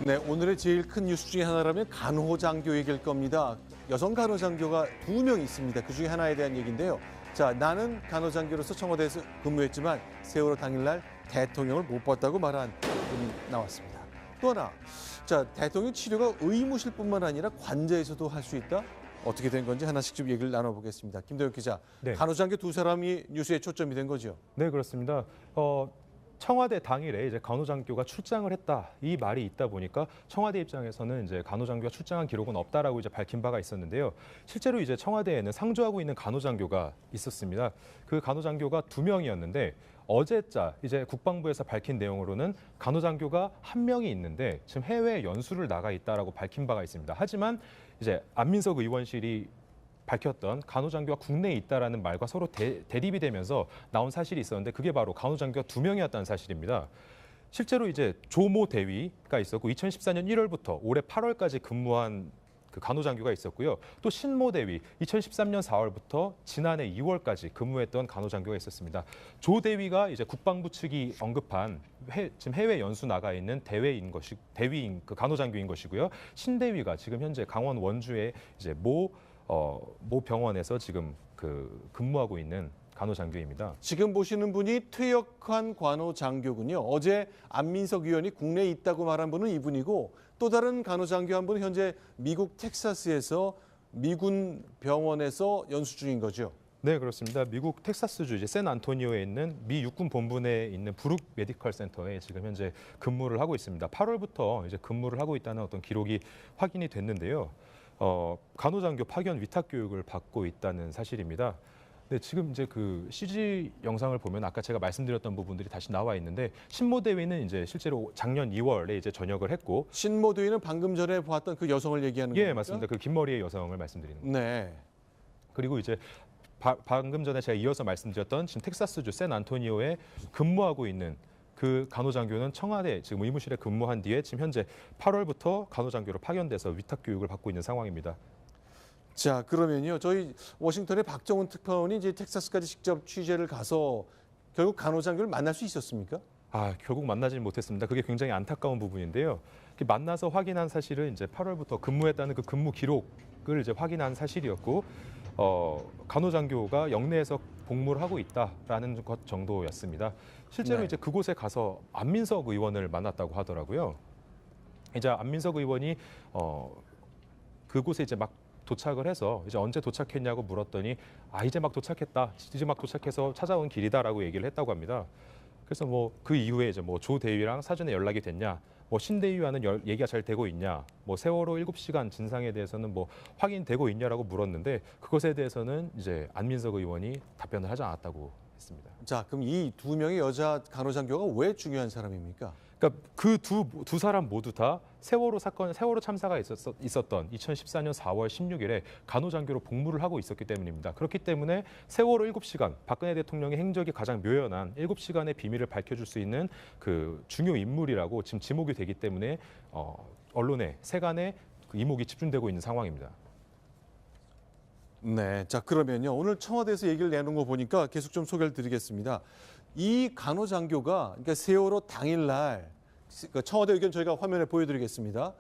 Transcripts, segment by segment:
네, 오늘의 제일 큰 뉴스 중에 하나라면 간호장교 얘기일 겁니다. 여성 간호장교가 2명 있습니다. 그 중에 하나에 대한 얘기인데요. 자, 나는 간호장교로서 청와대에서 근무했지만 세월호 당일날 대통령을 못 봤다고 말한 분이 나왔습니다. 또 하나, 자, 대통령 치료가 의무실뿐만 아니라 관저에서도 할 수 있다? 어떻게 된 건지 하나씩 좀 얘기를 나눠보겠습니다. 김도영 기자, 네. 간호장교 두 사람이 뉴스에 초점이 된 거죠? 네, 그렇습니다. 청와대 당일에 이제 간호장교가 출장을 했다 이 말이 있다 보니까 청와대 입장에서는 이제 간호장교가 출장한 기록은 없다라고 이제 밝힌 바가 있었는데요. 실제로 이제 청와대에는 상주하고 있는 간호장교가 있었습니다. 그 간호장교가 2명이었는데 어제자 이제 국방부에서 밝힌 내용으로는 간호장교가 1명이 있는데 지금 해외 연수를 나가 있다라고 밝힌 바가 있습니다. 하지만 이제 안민석 의원실이 밝혔던 간호장교가 국내에 있다라는 말과 서로 대립이 되면서 나온 사실이 있었는데 그게 바로 간호장교가 2명이었다는 사실입니다. 실제로 이제 조모 대위가 있었고 2014년 1월부터 올해 8월까지 근무한 그 간호장교가 있었고요. 또 신모 대위 2013년 4월부터 지난해 2월까지 근무했던 간호장교가 있었습니다. 조 대위가 이제 국방부 측이 언급한 지금 해외 연수 나가 있는 대위인 그 간호장교인 것이고요. 신 대위가 지금 현재 강원 원주의 이제 모 병원에서 지금 근무하고 있는 간호장교입니다. 지금 보시는 분이 퇴역한 간호장교군요. 어제 안민석 의원이 국내에 있다고 말한 분은 이분이고 또 다른 간호장교 한 분은 현재 미국 텍사스에서 미군 병원에서 연수 중인 거죠. 네, 그렇습니다. 미국 텍사스주 이제 샌안토니오에 있는 미 육군 본부에 있는 브룩 메디컬 센터에 지금 현재 근무를 하고 있습니다. 8월부터 이제 근무를 하고 있다는 어떤 기록이 확인이 됐는데요. 간호장교 파견 위탁 교육을 받고 있다는 사실입니다. 네, 지금 이제 그 CG 영상을 보면 아까 제가 말씀드렸던 부분들이 다시 나와 있는데 신모 대위는 이제 실제로 작년 2월에 이제 전역을 했고 신모 대위는 방금 전에 보았던 그 여성을 얘기하는 예, 겁니까? 맞습니다. 그 긴 머리의 여성을 말씀드리는 겁니다. 네. 그리고 이제 방금 전에 제가 이어서 말씀드렸던 지금 텍사스주 샌안토니오에 근무하고 있는 그 간호장교는 청와대 지금 의무실에 근무한 뒤에 지금 현재 8월부터 간호장교로 파견돼서 위탁 교육을 받고 있는 상황입니다. 자, 그러면요. 저희 워싱턴의 박정훈 특파원이 이제 텍사스까지 직접 취재를 가서 결국 간호장교를 만날 수 있었습니까? 결국 만나지 못했습니다. 그게 굉장히 안타까운 부분인데요. 만나서 확인한 사실은 이제 8월부터 근무했다는 그 근무 기록을 이제 확인한 사실이었고, 간호장교가 영내에서 복무를 하고 있다라는 것 정도였습니다. 실제로 네. 이제 그곳에 가서 안민석 의원을 만났다고 하더라고요. 이제 안민석 의원이 그곳에 이제 막 도착을 해서 이제 언제 도착했냐고 물었더니 이제 막 도착했다. 이제 막 도착해서 찾아온 길이다라고 얘기를 했다고 합니다. 그래서 뭐 그 이후에 이제 뭐 조 대위랑 사전에 연락이 됐냐, 뭐 신 대위와는 얘기가 잘 되고 있냐, 뭐 세월호 7시간 진상에 대해서는 뭐 확인되고 있냐라고 물었는데 그것에 대해서는 이제 안민석 의원이 답변을 하지 않았다고 했습니다. 자, 그럼 이 2명의 여자 간호장교가 왜 중요한 사람입니까? 그러니까 그 두 사람 모두 다 세월호 참사가 있었던 2014년 4월 16일에 간호장교로 복무를 하고 있었기 때문입니다. 그렇기 때문에 세월호 7시간, 박근혜 대통령의 행적이 가장 묘연한 7시간의 비밀을 밝혀줄 수 있는 그 중요 인물이라고 지금 지목이 되기 때문에 언론에 세간에 그 이목이 집중되고 있는 상황입니다. 네. 자, 그러면요. 오늘 청와대에서 얘기를 내놓은 거 보니까 계속 좀 소개를 드리겠습니다. 이 간호장교가 그러니까 세월호 당일날 그 청와대 의견 저희가 화면에 보여드리겠습니다.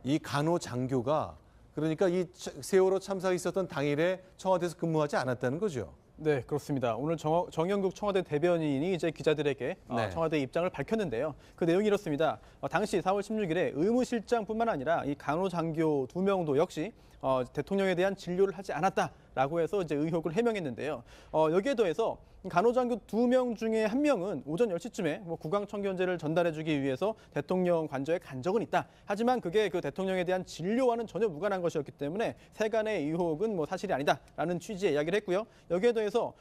이 간호장교가 그러니까 이 세월호 참사가 있었던 당일에 청와대에서 근무하지 않았다는 거죠. 네, 그렇습니다. 오늘 정영국 청와대 대변인이 이제 기자들에게 네. 청와대 입장을 밝혔는데요. 그 내용이 이렇습니다. 당시 4월 16일에 의무실장뿐만 아니라 이 간호장교 2명도 역시 대통령에 대한 진료를 하지 않았다라고 해서 이제 의혹을 해명했는데요. 여기에 더해서 간호장교 2명 중에 1명은 오전 10시쯤에 뭐 구강청결제를 전달해주기 위해서 대통령 관저에 간 적은 있다. 하지만 그게 그 대통령에 대한 진료와는 전혀 무관한 것이었기 때문에 세간의 의혹은 뭐 사실이 아니다라는 취지의 이야기를 했고요. 여기에 더해서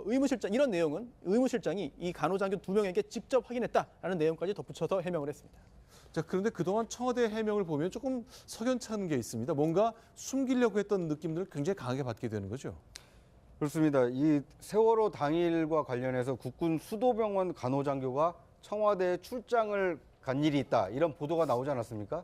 의무실장 이런 내용은 의무실장이 이 간호장교 2명에게 직접 확인했다라는 내용까지 덧붙여서 해명을 했습니다. 자, 그런데 그동안 청와대 해명을 보면 조금 석연찮은 게 있습니다. 뭔가 숨기려고 했던 느낌들을 굉장히 강하게 받게 되는 거죠. 그렇습니다. 이 세월호 당일과 관련해서 국군 수도병원 간호장교가 청와대에 출장을 간 일이 있다. 이런 보도가 나오지 않았습니까?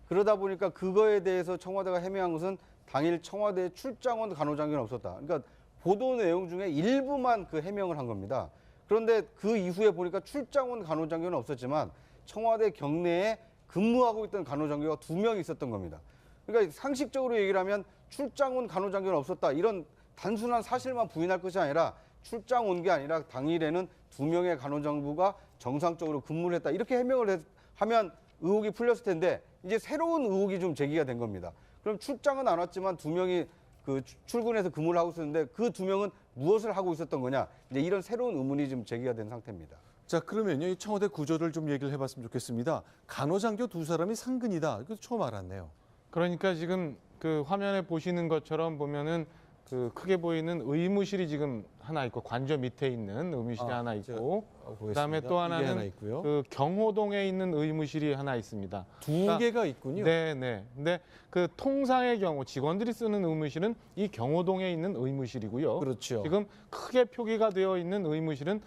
그러다 보니까 그거에 대해서 청와대가 해명한 것은 당일 청와대에 출장 온 간호장교는 없었다. 그러니까 보도 내용 중에 일부만 그 해명을 한 겁니다. 그런데 그 이후에 보니까 출장 온 간호장교는 없었지만 청와대 경내에 근무하고 있던 간호장교가 2명 있었던 겁니다. 그러니까 상식적으로 얘기를 하면 출장 온 간호장교는 없었다. 이런 단순한 사실만 부인할 것이 아니라 출장 온 게 아니라 당일에는 2명의 간호장교가 정상적으로 근무를 했다. 이렇게 해명을 하면 의혹이 풀렸을 텐데 이제 새로운 의혹이 좀 제기가 된 겁니다. 그럼 출장은 안 왔지만 2명이 그 출근해서 근무를 하고 있었는데 그 2명은 무엇을 하고 있었던 거냐. 이제 이런 새로운 의문이 좀 제기가 된 상태입니다. 자, 그러면요. 이 청와대 구조를 좀 얘기를 해봤으면 좋겠습니다. 간호장교 2사람이 상근이다. 이거 처음 알았네요. 그러니까 지금 그 화면에 보시는 것처럼 보면은 그 크게 보이는 의무실이 지금 하나 있고 관저 밑에 있는 의무실이 하나 있고 그다음에 또 이게 하나 하나는 있고요. 그 경호동에 있는 의무실이 하나 있습니다. 두 개가 있군요. 네, 네. 근데 그 통상의 경우 직원들이 쓰는 의무실은 이 경호동에 있는 의무실이고요. 그렇죠. 지금 크게 표기가 되어 있는 의무실은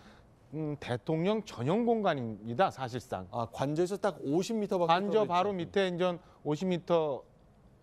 대통령 전용 공간입니다. 사실상. 아, 관저에서 딱 50m밖에 관저 바로 밑에 이제 50m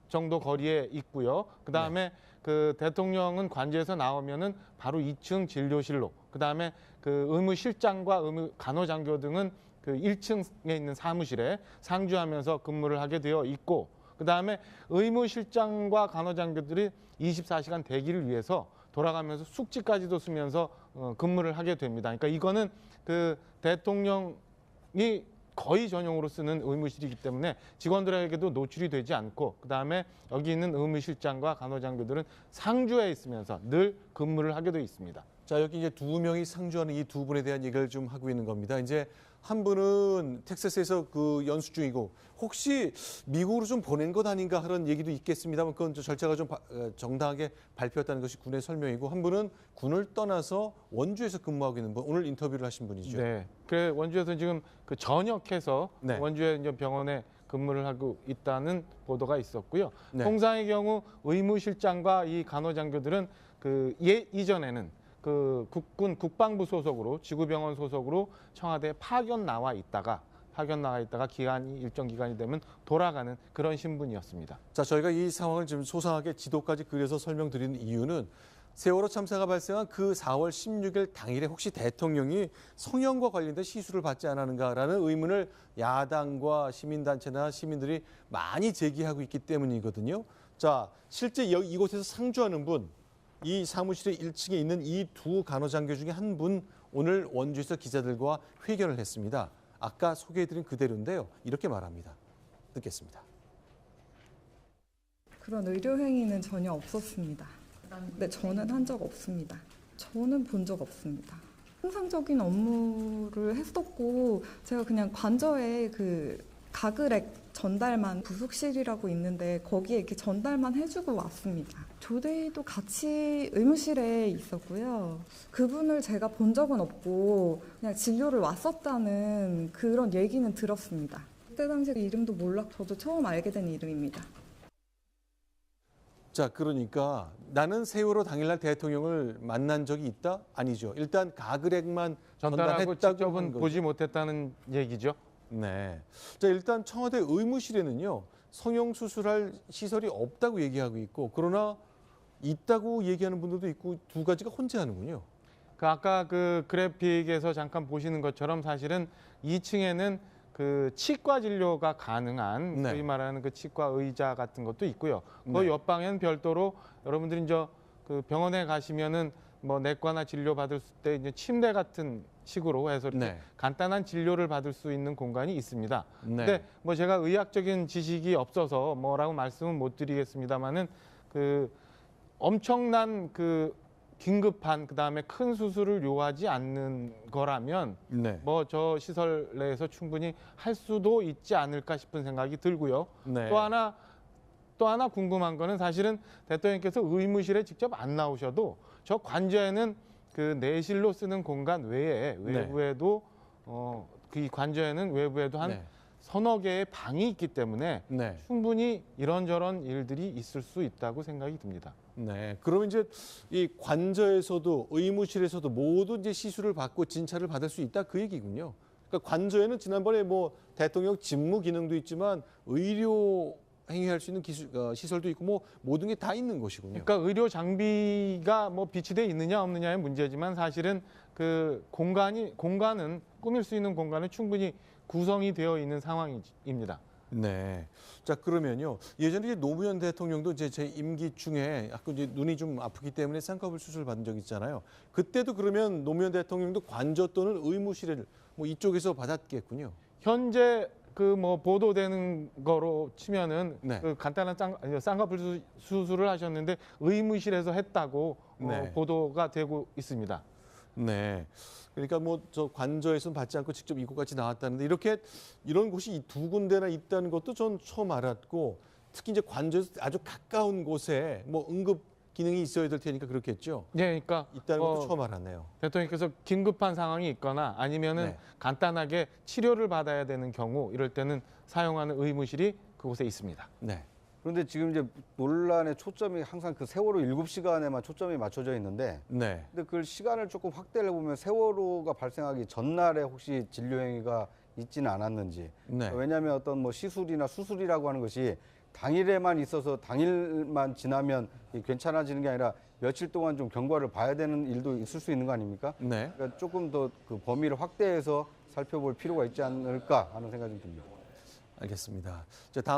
정도 거리에 있고요. 그다음에 그 대통령은 관저에서 나오면은 바로 2층 진료실로, 그다음에 그 의무실장과 간호장교 등은 그 1층에 있는 사무실에 상주하면서 근무를 하게 되어 있고, 그다음에 의무실장과 간호장교들이 24시간 대기를 위해서 돌아가면서 숙지까지도 쓰면서 근무를 하게 됩니다. 그러니까 이거는 그 대통령이 거의 전용으로 쓰는 의무실이기 때문에 직원들에게도 노출이 되지 않고, 그다음에 여기 있는 의무실장과 간호장교들은 상주에 있으면서 늘 근무를 하게 되어 있습니다. 자, 여기 이제 2명이 상주하는 이 2분에 대한 얘기를 좀 하고 있는 겁니다. 이제 한 분은 텍사스에서 그 연수 중이고 혹시 미국으로 좀 보낸 것 아닌가 하는 얘기도 있겠습니다만 그건 절차가 좀 정당하게 발표했다는 것이 군의 설명이고, 한 분은 군을 떠나서 원주에서 근무하고 있는 분, 오늘 인터뷰를 하신 분이죠. 네. 그 원주에서 지금 그 전역해서 네. 원주에 이제 병원에 근무를 하고 있다는 보도가 있었고요. 네. 통상의 경우 의무실장과 이 간호장교들은 그 이전에는 그 국방부 소속으로 지구병원 소속으로 청와대에 파견 나와 있다가 일정 기간이 되면 돌아가는 그런 신분이었습니다. 자, 저희가 이 상황을 지금 소상하게 지도까지 그려서 설명드리는 이유는 세월호 참사가 발생한 그 4월 16일 당일에 혹시 대통령이 성형과 관련된 시술을 받지 않았는가라는 의문을 야당과 시민단체나 시민들이 많이 제기하고 있기 때문이거든요. 자, 실제 이곳에서 상주하는 분, 이 사무실의 1층에 있는 이 2 간호장교 중에 한 분 오늘 원주에서 기자들과 회견을 했습니다. 아까 소개해드린 그대로인데요. 이렇게 말합니다. 듣겠습니다. 그런 의료 행위는 전혀 없었습니다. 네, 저는 한 적 없습니다. 저는 본 적 없습니다. 통상적인 업무를 했었고 제가 그냥 관저에 그 가글액 전달만 부속실이라고 있는데 거기에 이렇게 전달만 해주고 왔습니다. 조대희도 같이 의무실에 있었고요. 그분을 제가 본 적은 없고 그냥 진료를 왔었다는 그런 얘기는 들었습니다. 그때 당시 이름도 몰랐고 저도 처음 알게 된 이름입니다. 자, 그러니까 나는 세월호 당일날 대통령을 만난 적이 있다? 아니죠. 일단 가글액만 전달하고 전달했다고 직접은 한 거죠. 보지 못했다는 얘기죠. 네. 자, 일단 청와대 의무실에는요, 성형 수술할 시설이 없다고 얘기하고 있고, 그러나 있다고 얘기하는 분들도 있고, 두 가지가 혼재하는군요. 그 아까 그 그래픽에서 잠깐 보시는 것처럼 사실은 2층에는 그 치과 진료가 가능한 네. 소위 말하는 그 치과 의자 같은 것도 있고요. 그 네. 옆방에는 별도로 여러분들이 이제 그 병원에 가시면은 뭐 내과나 진료 받을 때 이제 침대 같은 식으로 해서 이렇게 네. 간단한 진료를 받을 수 있는 공간이 있습니다. 네. 근데 뭐 제가 의학적인 지식이 없어서 뭐라고 말씀은 못 드리겠습니다만은 그 엄청난 그 긴급한 그다음에 큰 수술을 요하지 않는 거라면 네. 뭐 저 시설 내에서 충분히 할 수도 있지 않을까 싶은 생각이 들고요. 네. 또 하나 궁금한 거는 사실은 대통령께서 의무실에 직접 안 나오셔도 저 관저에는 그 내실로 쓰는 공간 외에 외부에도 그 관저에는 외부에도 한 네. 서너 개의 방이 있기 때문에 네. 충분히 이런저런 일들이 있을 수 있다고 생각이 듭니다. 네. 그러면 이제 이 관저에서도 의무실에서도 모두 이제 시술을 받고 진찰을 받을 수 있다 그 얘기군요. 그러니까 관저에는 지난번에 뭐 대통령 직무 기능도 있지만 의료 행위할 수 있는 시설도 있고 뭐 모든 게 다 있는 곳이군요. 그러니까 의료 장비가 뭐 비치돼 있느냐 없느냐의 문제지만 사실은 그 공간은 꾸밀 수 있는 공간은 충분히 구성이 되어 있는 상황입니다. 네. 자, 그러면요. 예전에 이제 노무현 대통령도 이제 제 임기 중에 약간 이제 눈이 좀 아프기 때문에 쌍꺼풀 수술 받은 적 있잖아요. 그때도 그러면 노무현 대통령도 관저 또는 의무실을 뭐 이쪽에서 받았겠군요. 현재 그 뭐 보도되는 거로 치면은 네. 그 간단한 쌍꺼풀 수술을 하셨는데 의무실에서 했다고 네. 보도가 되고 있습니다. 네. 그러니까 뭐 저 관저에서는 받지 않고 직접 이곳까지 나왔다는데 이런 곳이 이 두 군데나 있다는 것도 전 처음 알았고 특히 이제 관저에서 아주 가까운 곳에 뭐 응급 기능이 있어야 될 테니까 그렇겠죠. 예, 그러니까 있다는 것도 처음 알았네요. 대통령께서 긴급한 상황이 있거나 아니면은 네. 간단하게 치료를 받아야 되는 경우 이럴 때는 사용하는 의무실이 그곳에 있습니다. 네. 그런데 지금 이제 논란의 초점이 항상 그 세월호 7시간에만 초점이 맞춰져 있는데 네. 근데 그 시간을 조금 확대를 해보면 세월호가 발생하기 전날에 혹시 진료 행위가 있지는 않았는지. 네. 왜냐하면 어떤 뭐 시술이나 수술이라고 하는 것이 당일에만 있어서 당일만 지나면 괜찮아지는 게 아니라 며칠 동안 좀 경과를 봐야 되는 일도 있을 수 있는 거 아닙니까? 네. 그러니까 조금 더 그 범위를 확대해서 살펴볼 필요가 있지 않을까 하는 생각이 좀 듭니다. 알겠습니다. 자, 다음